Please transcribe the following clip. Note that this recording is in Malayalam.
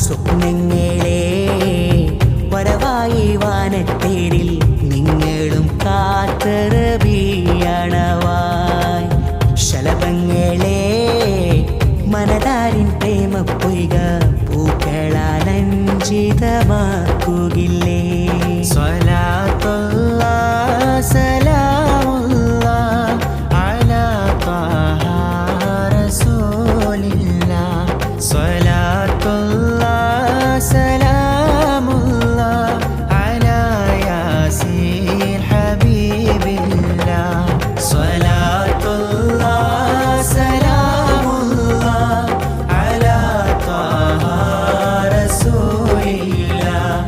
സ്വപ്നങ്ങളെ വരവായി വാനത്തേരിൽ നിങ്ങളും കാത്തറബിയണവായി ശലഭങ്ങളെ മനതാരിൻ പ്രേമ പൊയ്ക പൂക്കളാലഞ്ചിതമാക്കുകില്ലേ സ്വലാത്തുല്ലാഹ് സലാമുല്ലാഹ് അലാ ത്വാഹ റസൂലില്ലാഹ് സ്വലാത്തുല്ലാഹ് സലാമുല്ലാഹ് അലാ യാസീൻ ഹബീബില്ലാഹ് സ്വലാത്തുല്ലാഹ് സലാമുല്ലാഹ് അലാ ത്വാഹ റസൂലില്ലാഹ്